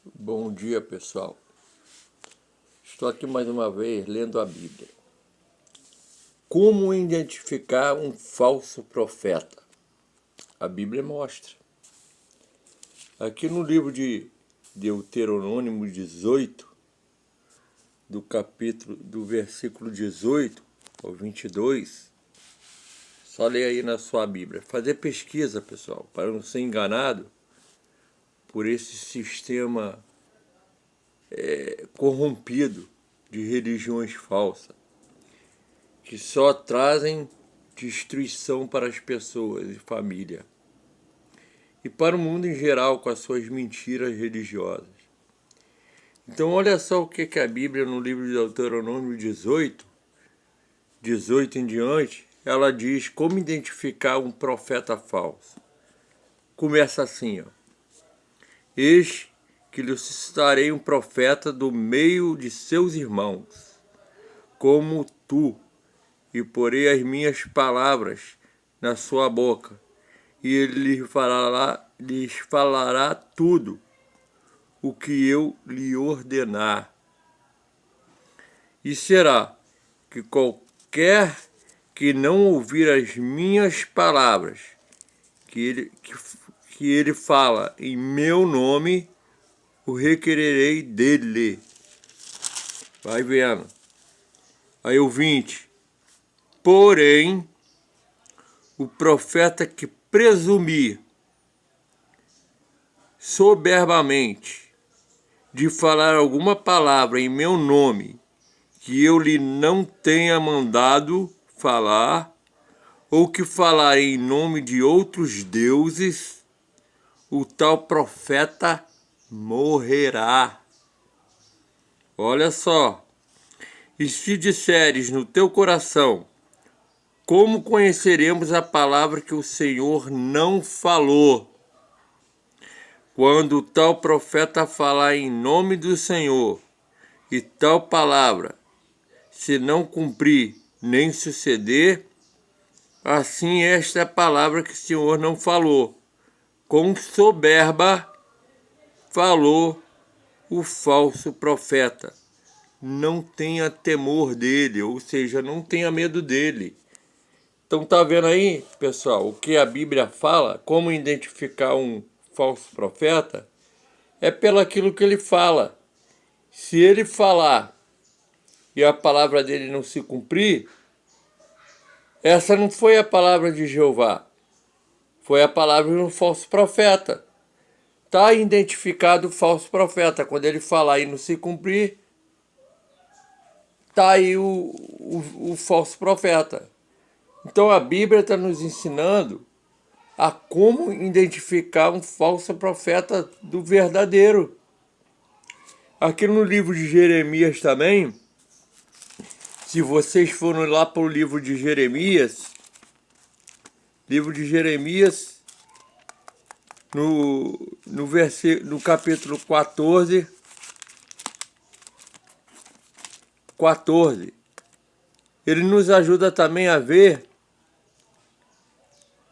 Bom dia, pessoal. Estou aqui mais uma vez lendo a Bíblia. Como identificar um falso profeta? A Bíblia mostra. Aqui no livro de Deuteronômio 18, do versículo 18 ao 22, só lê aí na sua Bíblia. Fazer pesquisa, pessoal, para não ser enganado por esse sistema corrompido de religiões falsas, que só trazem destruição para as pessoas e família, e para o mundo em geral com as suas mentiras religiosas. Então olha só o que a Bíblia no livro de Deuteronômio 18 em diante, ela diz como identificar um profeta falso. Começa assim, ó. Eis que lhe suscitarei um profeta do meio de seus irmãos, como tu, e porei as minhas palavras na sua boca, e ele lhes falará tudo o que eu lhe ordenar. E será que qualquer que não ouvir as minhas palavras, que ele fala em meu nome, o requererei dele. Vai vendo. Aí o 20. Porém, o profeta que presumir soberbamente de falar alguma palavra em meu nome que eu lhe não tenha mandado falar, ou que falar em nome de outros deuses, o tal profeta morrerá. Olha só. E se disseres no teu coração, como conheceremos a palavra que o Senhor não falou? Quando tal profeta falar em nome do Senhor, e tal palavra, se não cumprir nem suceder, assim esta é a palavra que o Senhor não falou. Com soberba falou o falso profeta. Não tenha temor dele, ou seja, não tenha medo dele. Então tá vendo aí, pessoal, o que a Bíblia fala, como identificar um falso profeta, é pelo aquilo que ele fala. Se ele falar e a palavra dele não se cumprir, essa não foi a palavra de Jeová, foi a palavra de um falso profeta. Está identificado o falso profeta. Quando ele falar e não se cumprir, está aí o falso profeta. Então a Bíblia está nos ensinando a como identificar um falso profeta do verdadeiro. Aqui no livro de Jeremias também, se vocês forem lá para o livro de Jeremias, no capítulo 14, ele nos ajuda também a ver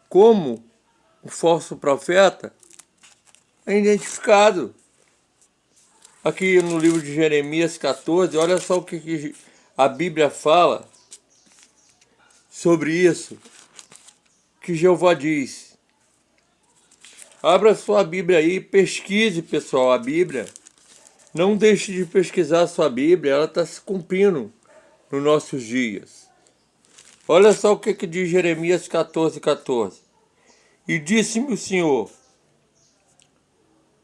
como o falso profeta é identificado. Aqui no livro de Jeremias 14, olha só o que a Bíblia fala sobre isso, que Jeová diz. Abra sua Bíblia aí, pesquise, pessoal, a Bíblia. Não deixe de pesquisar a sua Bíblia, ela está se cumprindo nos nossos dias. Olha só o que diz Jeremias 14. E disse-me o Senhor,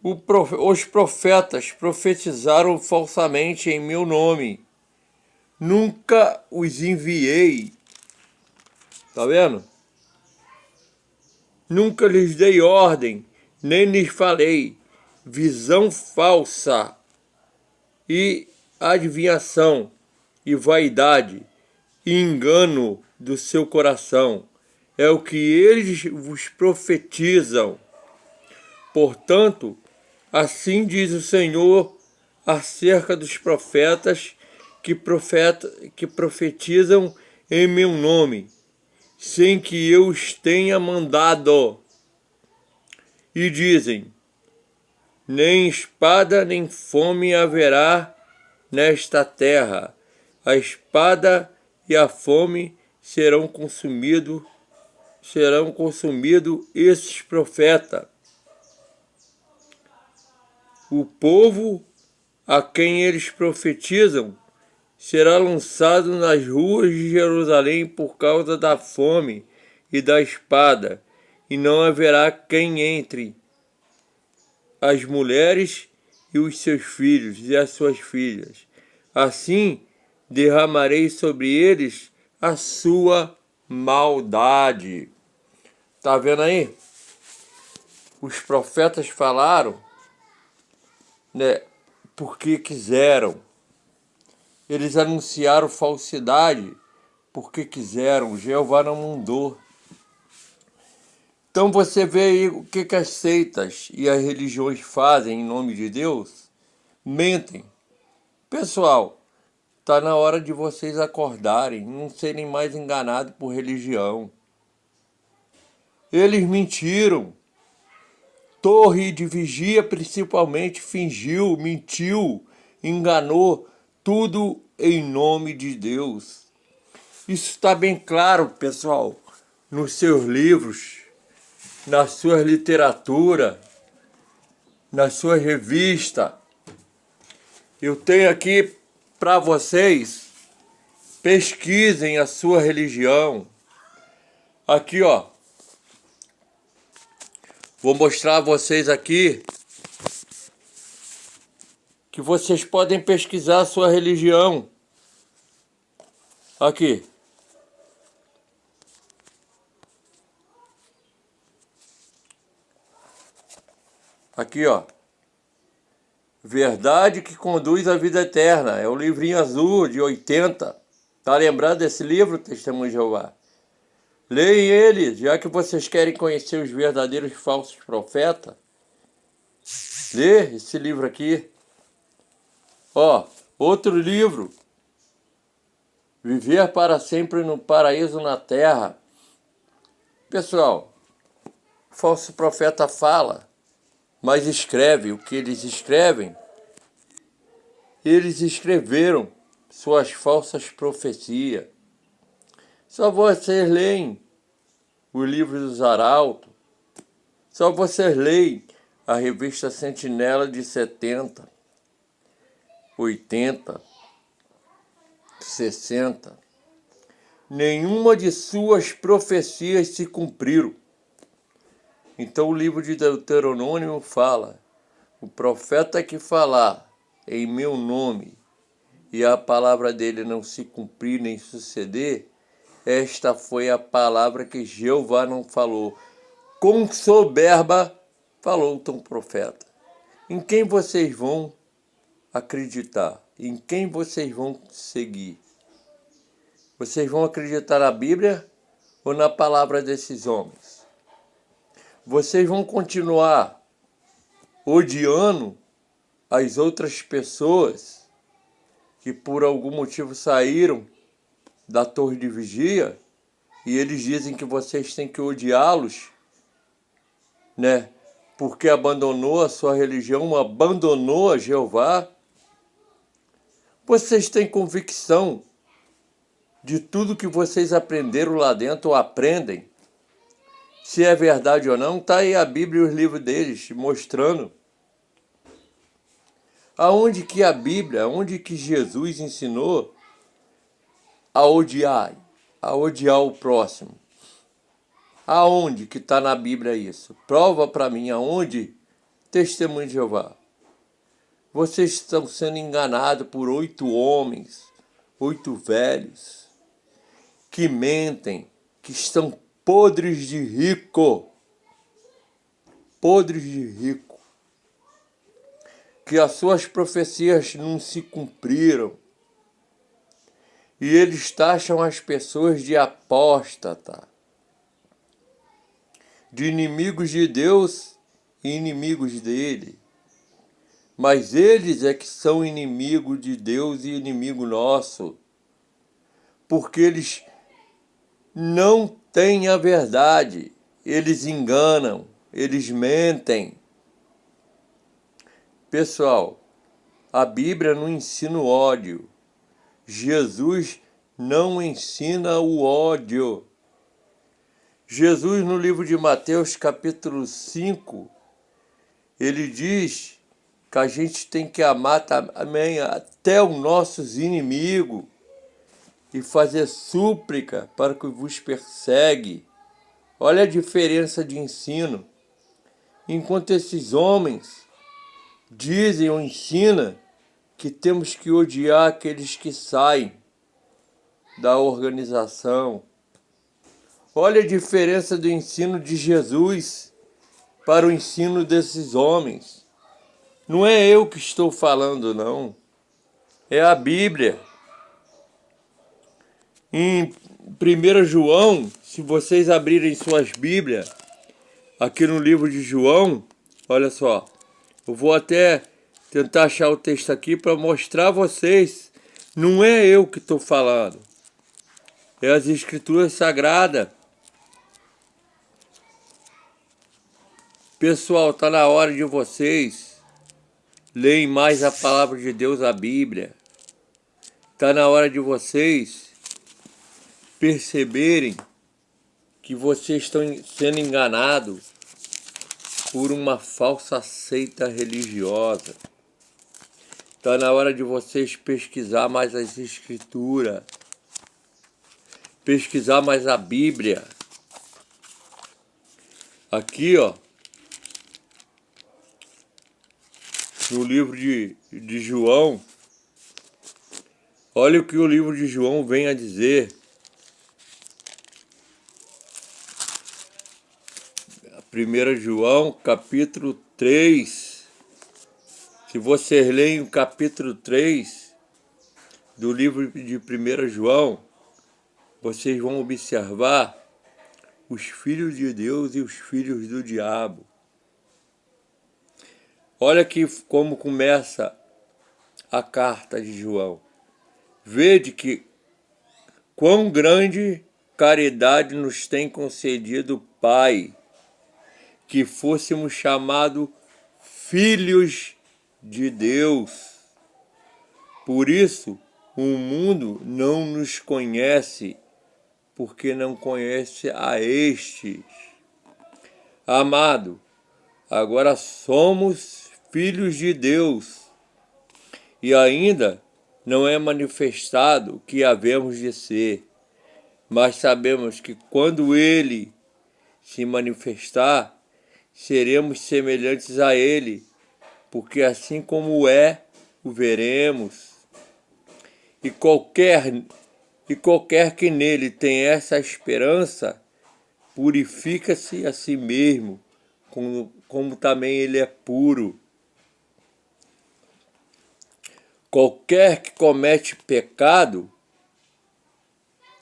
os profetas profetizaram falsamente em meu nome. Nunca os enviei. Tá vendo? Nunca lhes dei ordem, nem lhes falei. Visão falsa e adivinhação e vaidade e engano do seu coração. É o que eles vos profetizam. Portanto, assim diz o Senhor acerca dos profetas que profetizam em meu nome, sem que eu os tenha mandado. E dizem, nem espada nem fome haverá nesta terra. A espada e a fome serão consumidos esses profetas. O povo a quem eles profetizam será lançado nas ruas de Jerusalém por causa da fome e da espada, e não haverá quem entre as mulheres e os seus filhos e as suas filhas. Assim derramarei sobre eles a sua maldade. Tá vendo aí? Os profetas falaram, né, porque quiseram. Eles anunciaram falsidade porque quiseram. Jeová não mandou. Então você vê aí o que as seitas e as religiões fazem em nome de Deus? Mentem. Pessoal, está na hora de vocês acordarem, não serem mais enganados por religião. Eles mentiram. Torre de Vigia principalmente fingiu, mentiu, enganou, tudo em nome de Deus. Isso está bem claro, pessoal, nos seus livros, na sua literatura, na sua revista. Eu tenho aqui para vocês, pesquisem a sua religião. Aqui, ó, vou mostrar a vocês aqui que vocês podem pesquisar a sua religião. Aqui. Aqui, ó. Verdade que conduz à vida eterna. É o livrinho azul de 80. Tá lembrado desse livro, Testemunho de Jeová? Leem ele, já que vocês querem conhecer os verdadeiros e falsos profetas. Lê esse livro aqui. Ó, outro livro. Viver para sempre no paraíso na terra. Pessoal, o falso profeta fala, mas escreve o que eles escrevem. Eles escreveram suas falsas profecias. Só vocês leem o livro dos Arautos. Só vocês leem a revista Sentinela de 70, 80, 60. Nenhuma de suas profecias se cumpriram. Então o livro de Deuteronômio fala: o profeta que falar em meu nome e a palavra dele não se cumprir nem suceder, esta foi a palavra que Jeová não falou. Com soberba falou o profeta. Em quem vocês vão acreditar? Em quem vocês vão seguir? Vocês vão acreditar na Bíblia ou na palavra desses homens? Vocês vão continuar odiando as outras pessoas que por algum motivo saíram da torre de vigia e eles dizem que vocês têm que odiá-los, né? Porque abandonou a sua religião, abandonou a Jeová. Vocês têm convicção de tudo que vocês aprenderam lá dentro ou aprendem? Se é verdade ou não, está aí a Bíblia e os livros deles mostrando. Aonde que a Bíblia, aonde que Jesus ensinou a odiar o próximo? Aonde que está na Bíblia isso? Prova para mim aonde, Testemunho de Jeová. Vocês estão sendo enganados por 8 homens, 8 velhos, que mentem, que estão podres de rico. Podres de rico. Que as suas profecias não se cumpriram. E eles taxam as pessoas de apóstata, de inimigos de Deus e inimigos dele. Mas eles é que são inimigos de Deus e inimigo nosso, porque eles não têm a verdade, eles enganam, eles mentem. Pessoal, a Bíblia não ensina o ódio. Jesus não ensina o ódio. Jesus, no livro de Mateus, capítulo 5, ele diz que a gente tem que amar também até os nossos inimigos e fazer súplica para que vos persegue. Olha a diferença de ensino. Enquanto esses homens dizem ou ensinam que temos que odiar aqueles que saem da organização. Olha a diferença do ensino de Jesus para o ensino desses homens. Não é eu que estou falando, não. É a Bíblia. Em 1 João, se vocês abrirem suas Bíblias, aqui no livro de João, olha só, eu vou até tentar achar o texto aqui para mostrar a vocês. Não é eu que estou falando, é as Escrituras Sagradas. Pessoal, está na hora de vocês lerem mais a palavra de Deus, a Bíblia. Está na hora de vocês perceberem que vocês estão sendo enganados por uma falsa seita religiosa. Está na hora de vocês pesquisar mais as Escrituras, pesquisar mais a Bíblia. Aqui, ó, no livro de João, olha o que o livro de João vem a dizer. 1 João, capítulo 3. Se vocês leem o capítulo 3 do livro de 1 João, vocês vão observar os filhos de Deus e os filhos do diabo. Olha aqui como começa a carta de João. Vede que quão grande caridade nos tem concedido o Pai, que fôssemos chamados filhos de Deus. Por isso, o mundo não nos conhece, porque não conhece a estes. Amado, agora somos filhos de Deus, e ainda não é manifestado o que havemos de ser, mas sabemos que quando Ele se manifestar, seremos semelhantes a Ele, porque assim como é, o veremos. E qualquer que nele tem essa esperança, purifica-se a si mesmo, como também ele é puro. Qualquer que comete pecado,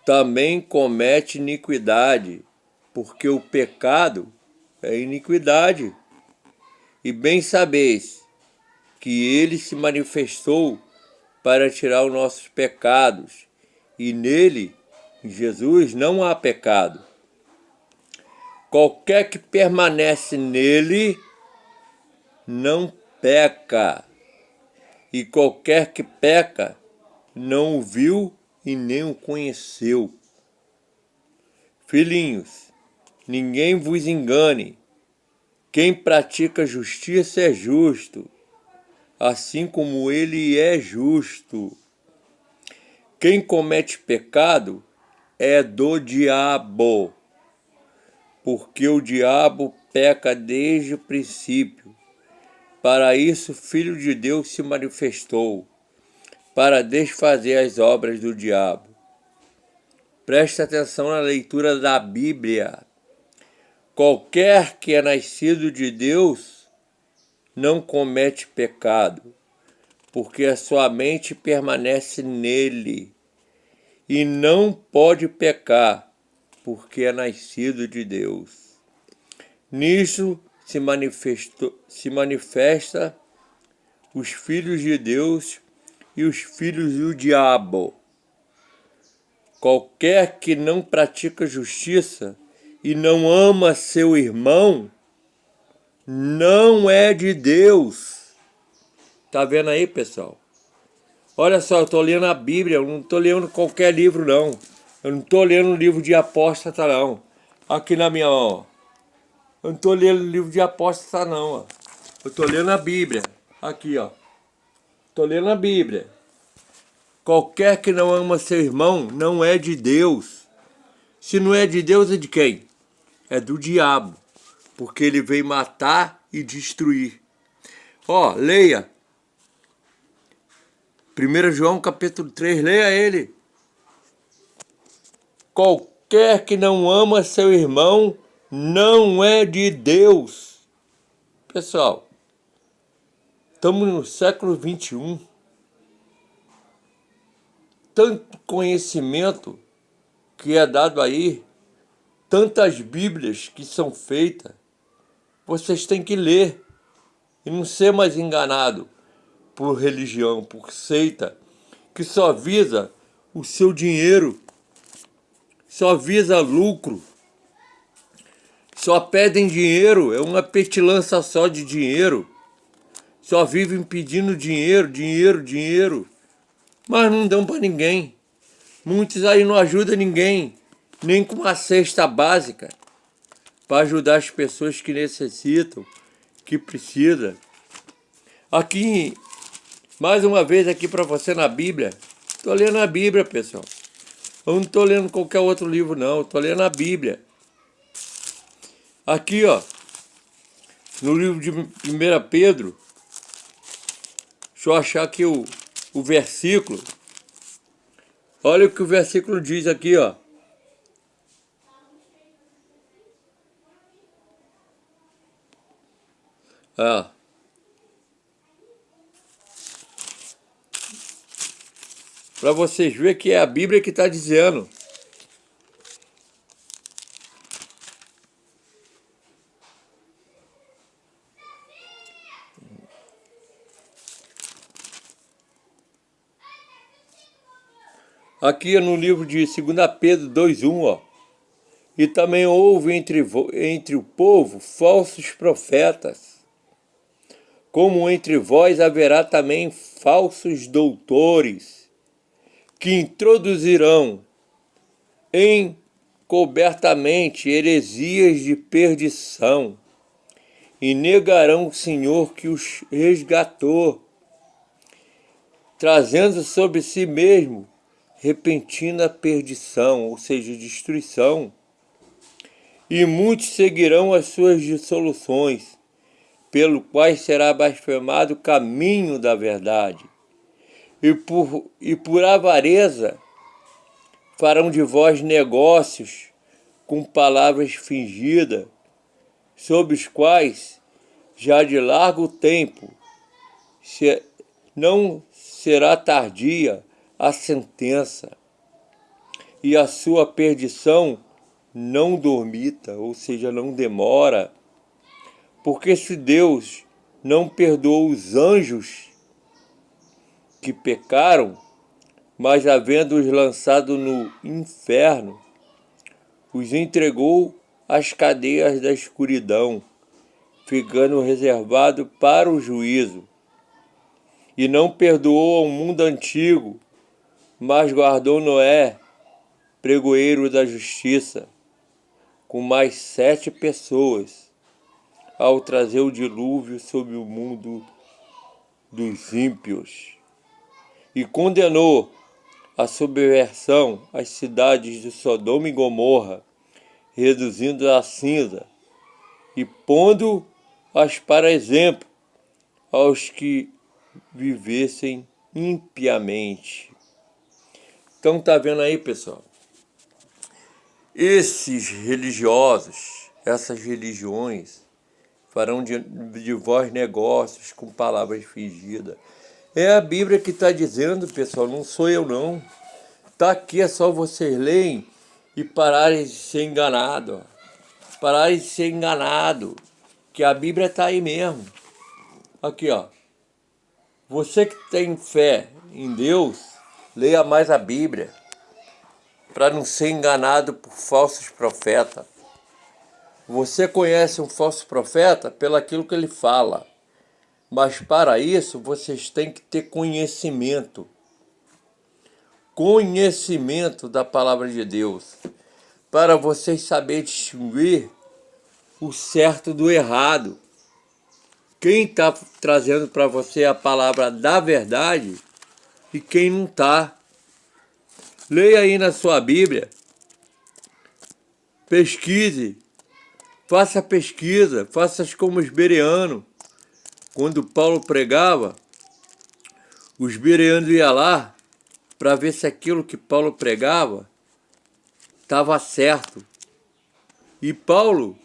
também comete iniquidade, porque o pecado é iniquidade. E bem sabeis que ele se manifestou para tirar os nossos pecados, e nele, em Jesus, não há pecado. Qualquer que permanece nele não peca, e qualquer que peca não o viu e nem o conheceu. Filhinhos, ninguém vos engane. Quem pratica justiça é justo, assim como ele é justo. Quem comete pecado é do diabo, porque o diabo peca desde o princípio. Para isso o Filho de Deus se manifestou, para desfazer as obras do diabo. Preste atenção na leitura da Bíblia. Qualquer que é nascido de Deus não comete pecado, porque a sua mente permanece nele, e não pode pecar, porque é nascido de Deus. Nisso se manifesta os filhos de Deus e os filhos do diabo. Qualquer que não pratica justiça e não ama seu irmão, não é de Deus, Tá vendo aí, pessoal? Olha só, eu tô lendo a Bíblia, eu não tô lendo qualquer livro, não. Eu não tô lendo um livro de apóstata, não. Aqui na minha mão, ó. Eu não tô lendo livro de apóstata, não, ó. Eu tô lendo a Bíblia. Aqui, ó. Tô lendo a Bíblia. Qualquer que não ama seu irmão não é de Deus. Se não é de Deus, é de quem? É do diabo. Porque ele veio matar e destruir. Ó, leia. 1 João capítulo 3, leia ele. Qualquer que não ama seu irmão não é de Deus. Pessoal, estamos no século 21. Tanto conhecimento que é dado aí, tantas Bíblias que são feitas, vocês têm que ler e não ser mais enganado por religião, por seita, que só visa o seu dinheiro, só visa lucro, só pedem dinheiro, é uma petilança só de dinheiro, só vivem pedindo dinheiro, dinheiro, dinheiro, mas não dão para ninguém. Muitos aí não ajudam ninguém, nem com uma cesta básica, para ajudar as pessoas que necessitam, que precisam. Aqui, mais uma vez aqui para você na Bíblia, estou lendo a Bíblia, pessoal. Eu não estou lendo qualquer outro livro, não, estou lendo a Bíblia. Aqui, ó, no livro de 1 Pedro, deixa eu achar aqui o versículo. Olha o que o versículo diz aqui, ó. Ah. Para vocês verem que é a Bíblia que está dizendo. Aqui no livro de 2 Pedro 2:1, ó. E também houve entre o povo falsos profetas, como entre vós haverá também falsos doutores, que introduzirão encobertamente heresias de perdição, e negarão o Senhor que os resgatou, trazendo sobre si mesmo repentina perdição, ou seja, destruição. E muitos seguirão as suas dissoluções, pelo qual será blasfemado o caminho da verdade. E por avareza farão de vós negócios com palavras fingidas, sob os quais já de largo tempo não será tardia a sentença, e a sua perdição não dormita, ou seja, não demora, porque se Deus não perdoou os anjos que pecaram, mas havendo-os lançado no inferno, os entregou às cadeias da escuridão, ficando reservado para o juízo, e não perdoou ao mundo antigo, mas guardou Noé, pregoeiro da justiça, com mais 7 pessoas, ao trazer o dilúvio sobre o mundo dos ímpios. E condenou a subversão às cidades de Sodoma e Gomorra, reduzindo a cinza, e pondo-as para exemplo aos que vivessem impiamente. Então tá vendo aí, pessoal? Esses religiosos, essas religiões, farão de vós negócios com palavras fingidas. É a Bíblia que está dizendo, pessoal, não sou eu não. Está aqui, é só vocês lerem e pararem de ser enganados. Pararem de ser enganados, que a Bíblia está aí mesmo. Aqui, ó. Você que tem fé em Deus, leia mais a Bíblia, para não ser enganado por falsos profetas. Você conhece um falso profeta pelo aquilo que ele fala, Mas para isso vocês têm que ter conhecimento. Conhecimento da palavra de Deus. Para vocês saberem distinguir o certo do errado. Quem está trazendo para você a palavra da verdade e quem não está. Leia aí na sua Bíblia. Pesquise. Faça pesquisa. Faça como os bereanos. Quando Paulo pregava, os bereanos iam lá para ver se aquilo que Paulo pregava estava certo. E Paulo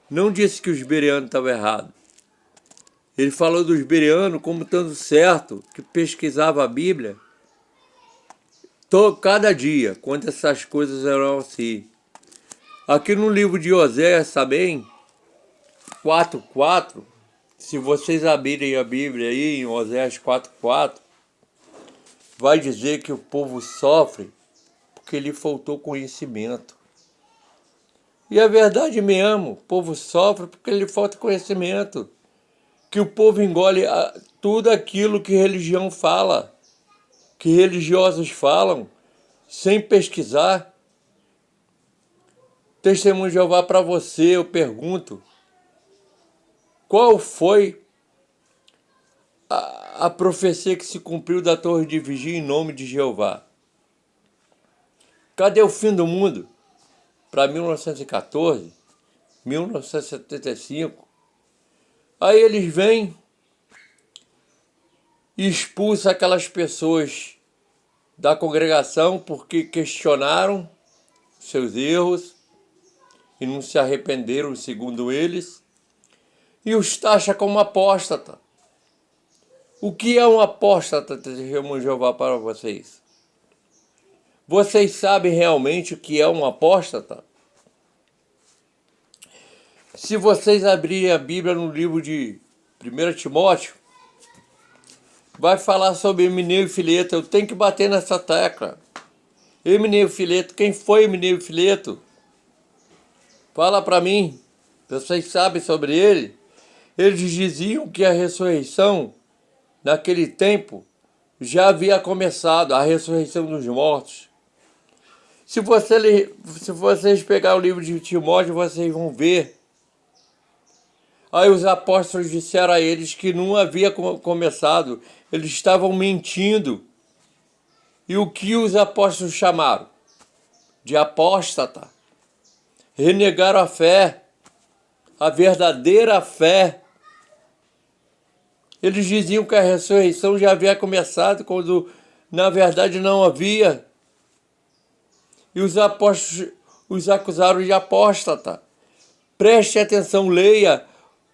não disse que os bereanos estavam errados. Ele falou dos bereanos como estando certo, que pesquisava a Bíblia cada dia, quando essas coisas eram assim. Aqui no livro de Oséias também, 4:4, se vocês abrirem a Bíblia aí em Oséias 4:4, vai dizer que o povo sofre porque lhe faltou conhecimento. E é verdade mesmo, o povo sofre porque lhe falta conhecimento. Que o povo engole tudo aquilo que religião fala, que religiosos falam, sem pesquisar. Testemunho de Jeová, para você, eu pergunto, qual foi a profecia que se cumpriu da torre de vigia em nome de Jeová? Cadê o fim do mundo? Para 1914, 1975. Aí eles vêm e expulsam aquelas pessoas da congregação porque questionaram seus erros e não se arrependeram, segundo eles, e os taxa como apóstata. O que é um apóstata, testemunho de Jeová, para vocês? Vocês sabem realmente o que é um apóstata? Se vocês abrirem a Bíblia no livro de 1 Timóteo, vai falar sobre Himeneu e Fileto. Eu tenho que bater nessa tecla. Himeneu e Fileto, quem foi Himeneu e Fileto? Fala para mim, vocês sabem sobre ele? Eles diziam que a ressurreição, naquele tempo, já havia começado, a ressurreição dos mortos. Se vocês pegarem o livro de Timóteo, vocês vão ver. Aí os apóstolos disseram a eles que não havia começado, eles estavam mentindo. E o que os apóstolos chamaram? De apóstata. Renegaram a fé, a verdadeira fé. Eles diziam que a ressurreição já havia começado, quando na verdade não havia. E os apóstolos os acusaram de apóstata. Preste atenção, leia.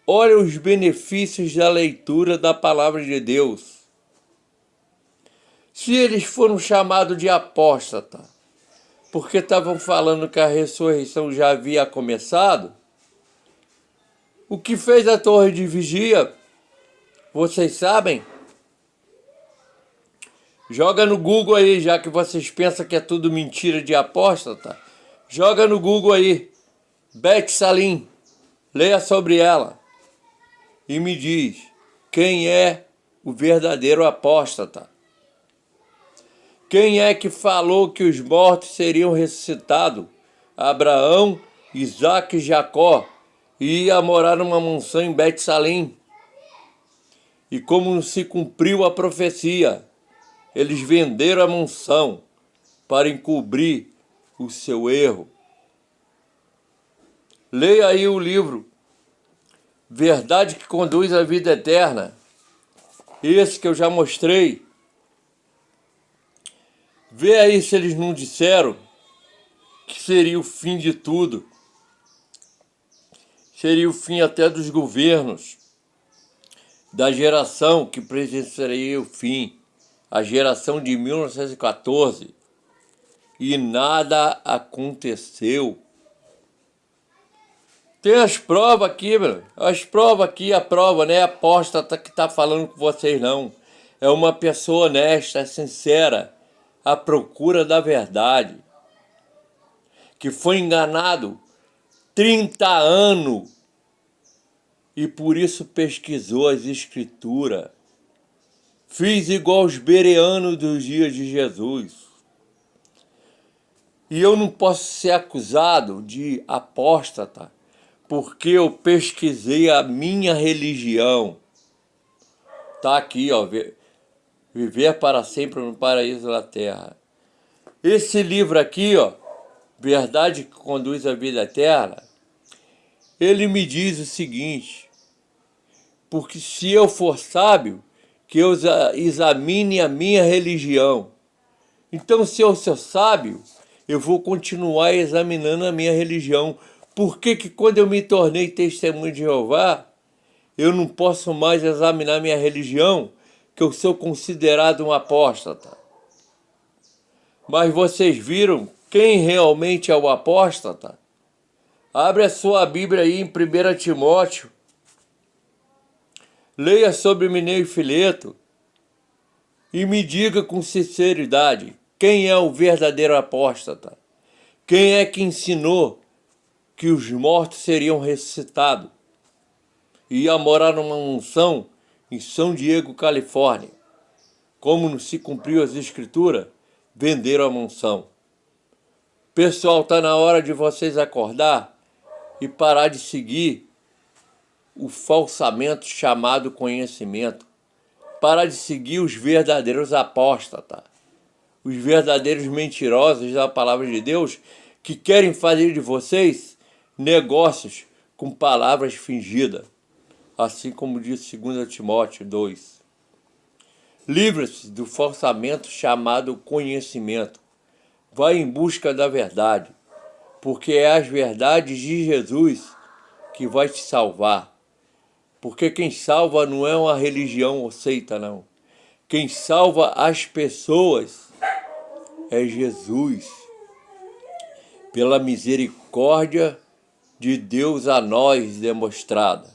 Olha os benefícios da leitura da palavra de Deus. Se eles foram chamados de apóstata, porque estavam falando que a ressurreição já havia começado, o que fez a torre de vigia, vocês sabem? Joga no Google aí, já que vocês pensam que é tudo mentira de apóstata. Joga no Google aí, Beth Salim, leia sobre ela. E me diz, quem é o verdadeiro apóstata? Quem é que falou que os mortos seriam ressuscitados? Abraão, Isaque e Jacó, e ia morar numa mansão em Bet-Salim. E como se cumpriu a profecia, eles venderam a mansão para encobrir o seu erro. Leia aí o livro Verdade que Conduz à Vida Eterna, esse que eu já mostrei. Vê aí se eles não disseram que seria o fim de tudo. Seria o fim até dos governos, da geração que presenciaria o fim, a geração de 1914. E nada aconteceu. Tem as provas aqui, meu. As provas aqui, a prova, né? A apóstata que está falando com vocês, não. É uma pessoa honesta, sincera, à procura da verdade, que foi enganado 30 anos e por isso pesquisou as Escrituras. Fiz igual os bereanos dos dias de Jesus. E eu não posso ser acusado de apóstata, porque eu pesquisei a minha religião. Tá aqui, ó, Viver para sempre no paraíso da terra. Esse livro aqui, ó, Verdade que conduz à vida eterna, ele me diz o seguinte: porque se eu for sábio, que eu examine a minha religião. Então, se eu sou sábio, eu vou continuar examinando a minha religião. Por que quando eu me tornei testemunho de Jeová, eu não posso mais examinar minha religião, que eu sou considerado um apóstata? Mas vocês viram quem realmente é o apóstata? Abre a sua Bíblia aí em 1 Timóteo. Leia sobre Mineu e Fileto e me diga com sinceridade quem é o verdadeiro apóstata. Quem é que ensinou que os mortos seriam ressuscitados e ia morar numa mansão em São Diego, Califórnia? Como não se cumpriu as escrituras, venderam a mansão. Pessoal, está na hora de vocês acordar e parar de seguir o falsamento chamado conhecimento. Parar de seguir os verdadeiros apóstatas, os verdadeiros mentirosos da palavra de Deus, que querem fazer de vocês negócios com palavras fingidas, assim como diz 2 Timóteo 2. Livre-se do falsamento chamado conhecimento. Vai em busca da verdade, porque é as verdades de Jesus que vai te salvar. Porque quem salva não é uma religião ou seita, não. Quem salva as pessoas é Jesus. Pela misericórdia de Deus a nós demonstrada.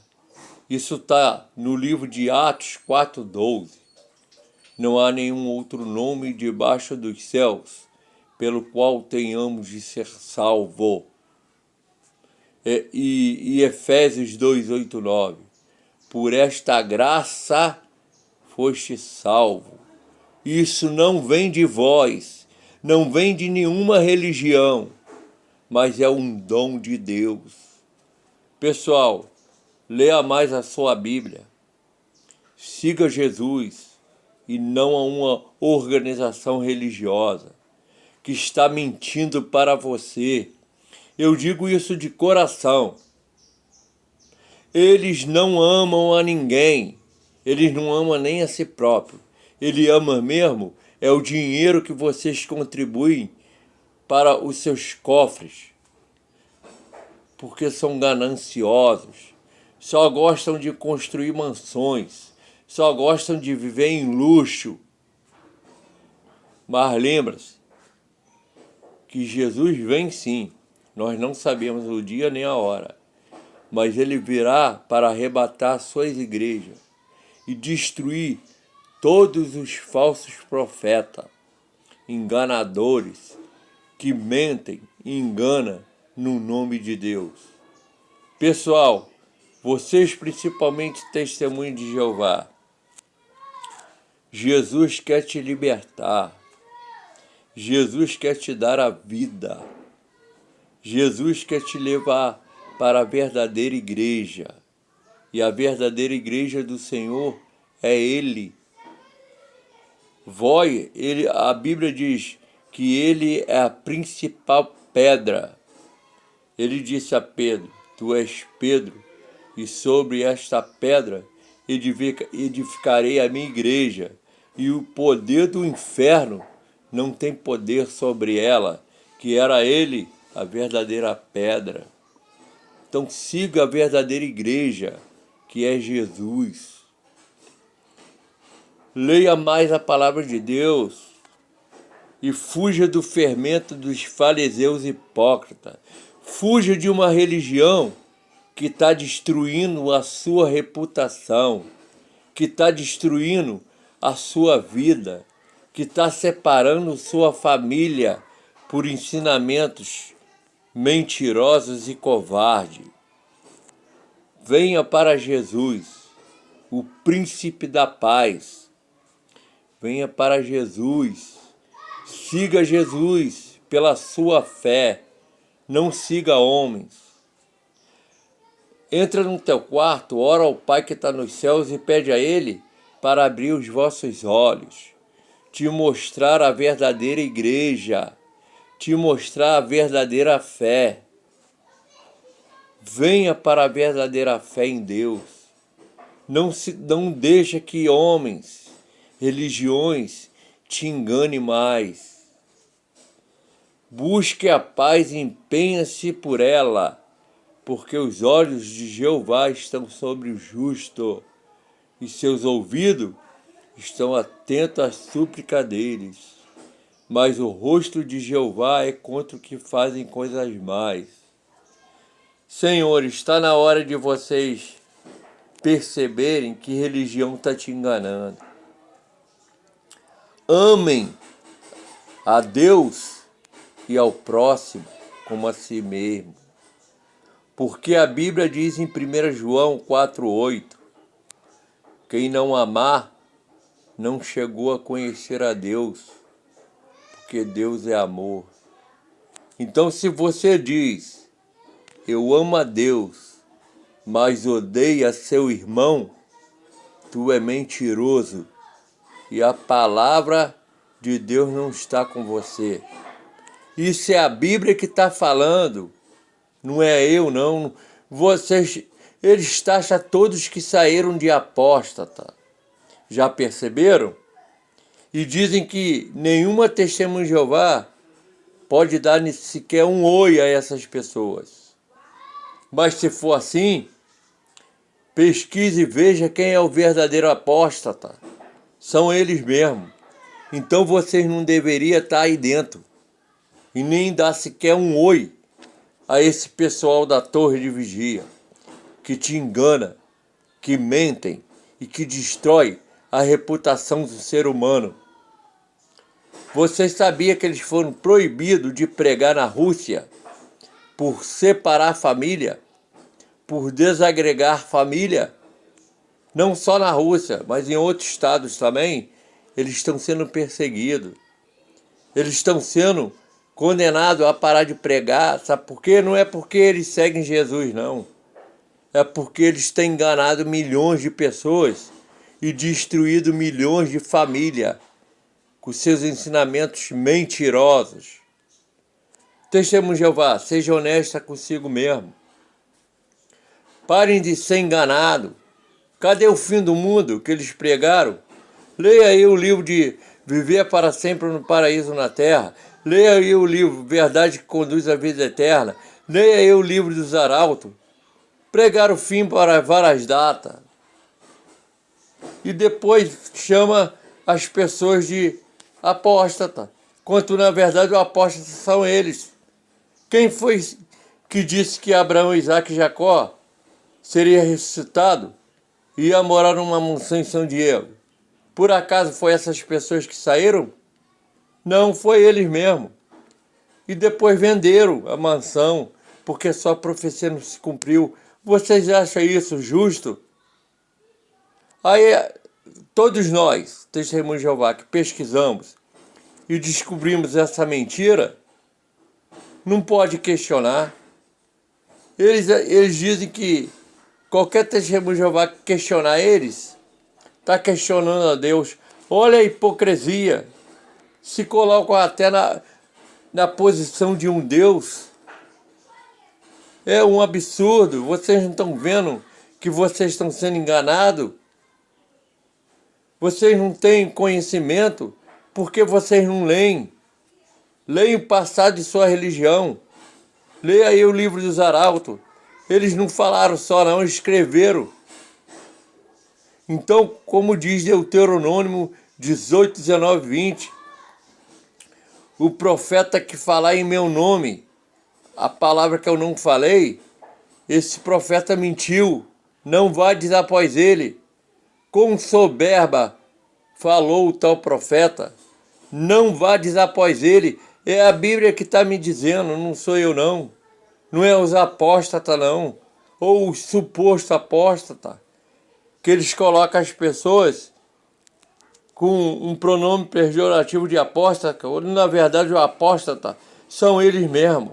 Isso está no livro de Atos 4:12. Não há nenhum outro nome debaixo dos céus pelo qual tenhamos de ser salvo. E Efésios 2:8-9. Por esta graça foste salvo. Isso não vem de vós, não vem de nenhuma religião, mas é um dom de Deus. Pessoal, leia mais a sua Bíblia. Siga Jesus e não a uma organização religiosa que está mentindo para você. Eu digo isso de coração. Eles não amam a ninguém. Eles não amam nem a si próprio. Ele ama mesmo é o dinheiro que vocês contribuem para os seus cofres. Porque são gananciosos. Só gostam de construir mansões. Só gostam de viver em luxo. Mas lembra-se que Jesus vem sim. Nós não sabemos o dia nem a hora. Mas ele virá para arrebatar suas igrejas e destruir todos os falsos profetas, enganadores, que mentem e enganam no nome de Deus. Pessoal, vocês principalmente testemunhas de Jeová, Jesus quer te libertar. Jesus quer te dar a vida. Jesus quer te levar para a verdadeira igreja. E a verdadeira igreja do Senhor é Ele. A Bíblia diz que Ele é a principal pedra. Ele disse a Pedro: tu és Pedro, e sobre esta pedra edificarei a minha igreja, e o poder do inferno não tem poder sobre ela, que era Ele a verdadeira pedra. Então siga a verdadeira igreja, que é Jesus. Leia mais a palavra de Deus e fuja do fermento dos fariseus hipócritas. Fuja de uma religião que está destruindo a sua reputação, que está destruindo a sua vida, que está separando sua família por ensinamentos mentirosos e covardes. Venha para Jesus, o príncipe da paz. Venha para Jesus. Siga Jesus pela sua fé. Não siga homens. Entra no teu quarto, ora ao Pai que está nos céus e pede a Ele para abrir os vossos olhos, te mostrar a verdadeira igreja, te mostrar a verdadeira fé. Venha para a verdadeira fé em Deus. Não deixa que homens, religiões te enganem mais. Busque a paz e empenha-se por ela, porque os olhos de Jeová estão sobre o justo, e seus ouvidos estão atentos às súplicas deles. Mas o rosto de Jeová é contra os que fazem coisas más. Senhor, está na hora de vocês perceberem que religião está te enganando. Amem a Deus e ao próximo como a si mesmo. Porque a Bíblia diz em 1 João 4,8: quem não amar não chegou a conhecer a Deus, porque Deus é amor. Então, se você diz, eu amo a Deus, mas odeia seu irmão, tu é mentiroso e a palavra de Deus não está com você. Isso é a Bíblia que está falando, não é eu não. Eles taxam todos que saíram de apóstata. Já perceberam? E dizem que nenhuma testemunha de Jeová pode dar sequer um oi a essas pessoas. Mas se for assim, pesquise e veja quem é o verdadeiro apóstata. São eles mesmos. Então vocês não deveriam estar aí dentro e nem dar sequer um oi a esse pessoal da torre de vigia, que te engana, que mentem e que destrói a reputação do ser humano. Vocês sabiam que eles foram proibidos de pregar na Rússia por separar a família, por desagregar família? Não só na Rússia, mas em outros estados também, eles estão sendo perseguidos. Eles estão sendo condenados a parar de pregar. Sabe por quê? Não é porque eles seguem Jesus, não. É porque eles têm enganado milhões de pessoas e destruído milhões de famílias com seus ensinamentos mentirosos. Testemunho de Jeová, seja honesta consigo mesmo. Parem de ser enganados. Cadê o fim do mundo que eles pregaram? Leia aí o livro de Viver para Sempre no Paraíso na Terra. Leia aí o livro Verdade que Conduz à Vida Eterna. Leia aí o livro dos Arautos. Pregaram o fim para várias datas. E depois chama as pessoas de apóstata, quando na verdade o apóstata são eles. Quem foi que disse que Abraão, Isaac e Jacó seria ressuscitado e ia morar numa mansão em São Diego? Por acaso foi essas pessoas que saíram? Não, foi eles mesmos. E depois venderam a mansão, porque sua profecia não se cumpriu. Vocês acham isso justo? Aí, todos nós, testemunhos de Jeová, que pesquisamos e descobrimos essa mentira, não pode questionar. Eles dizem que qualquer testemunho de Jeová que questionar eles, está questionando a Deus. Olha a hipocrisia. Se colocam até na posição de um Deus. É um absurdo. Vocês não estão vendo que vocês estão sendo enganados? Vocês não têm conhecimento porque vocês não leem. Leem o passado de sua religião. Leia aí o livro dos Arautos. Eles não falaram só não, escreveram. Então, como diz Deuteronômio 18, 19, 20, o profeta que falar em meu nome, a palavra que eu não falei, esse profeta mentiu, não vá dizer após ele. Com soberba falou o tal profeta, não vá dizer após ele. É a Bíblia que está me dizendo, não sou eu não. Não é os apóstatas não. ou o suposto apóstata, que eles colocam as pessoas com um pronome pejorativo de apóstata, quando na verdade o apóstata são eles mesmos,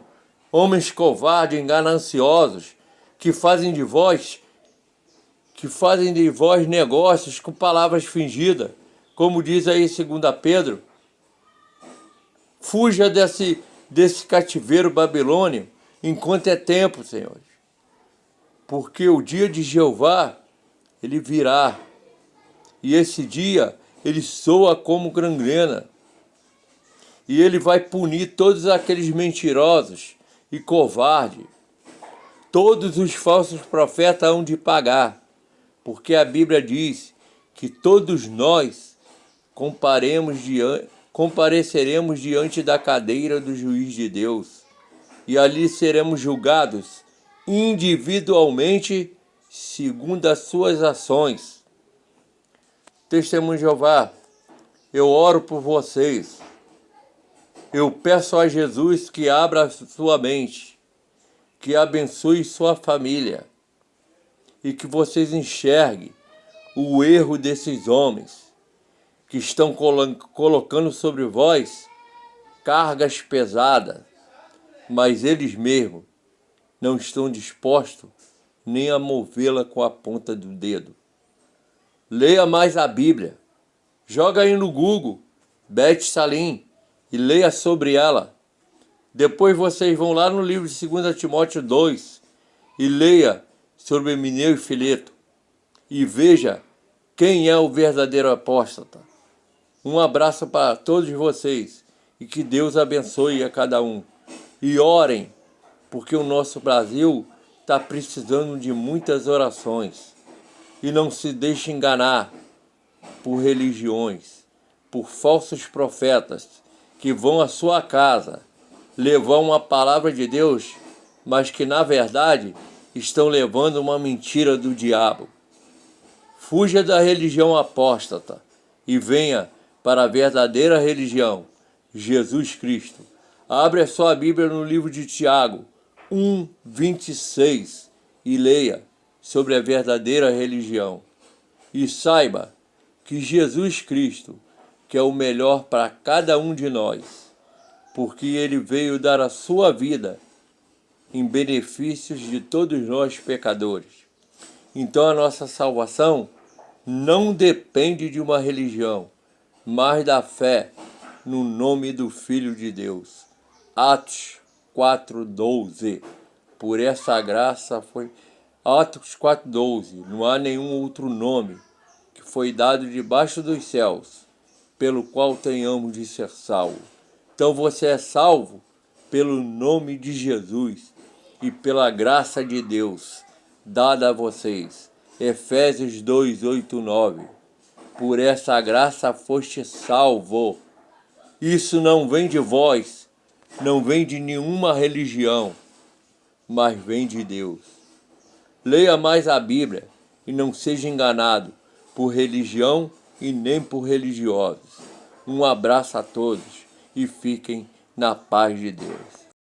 homens covardes, gananciosos, que fazem de vós negócios com palavras fingidas, como diz aí 2 Pedro. Fuja desse cativeiro babilônio enquanto é tempo, senhores. Porque o dia de Jeová, ele virá. E esse dia, ele soa como gangrena. E ele vai punir todos aqueles mentirosos e covardes. Todos os falsos profetas hão de pagar. Porque a Bíblia diz que todos nós compareceremos diante da cadeira do juiz de Deus, e ali seremos julgados individualmente segundo as suas ações. Testemunho de Jeová, eu oro por vocês. Eu peço a Jesus que abra sua mente, que abençoe sua família e que vocês enxerguem o erro desses homens que estão colocando sobre vós cargas pesadas, mas eles mesmos não estão dispostos nem a movê-la com a ponta do dedo. Leia mais a Bíblia. Joga aí no Google, Beth Salim, e leia sobre ela. Depois vocês vão lá no livro de 2 Timóteo 2 e leia sobre Himeneu e Fileto. E veja quem é o verdadeiro apóstata. Um abraço para todos vocês e que Deus abençoe a cada um. E orem, porque o nosso Brasil está precisando de muitas orações. E não se deixe enganar por religiões, por falsos profetas que vão à sua casa levar uma palavra de Deus, mas que na verdade estão levando uma mentira do diabo. Fuja da religião apóstata e venha para a verdadeira religião, Jesus Cristo. Abre a sua Bíblia no livro de Tiago 1:26 e leia sobre a verdadeira religião. E saiba que Jesus Cristo, que é o melhor para cada um de nós, porque ele veio dar a sua vida em benefícios de todos nós pecadores. Então a nossa salvação não depende de uma religião, mas da fé no nome do Filho de Deus. Atos 4:12. Por essa graça foi... Atos 4:12. Não há nenhum outro nome que foi dado debaixo dos céus, pelo qual tenhamos de ser salvos. Então você é salvo pelo nome de Jesus e pela graça de Deus dada a vocês. Efésios 2:8-9. Por essa graça foste salvo. Isso não vem de vós, não vem de nenhuma religião, mas vem de Deus. Leia mais a Bíblia e não seja enganado por religião e nem por religiosos. Um abraço a todos e fiquem na paz de Deus.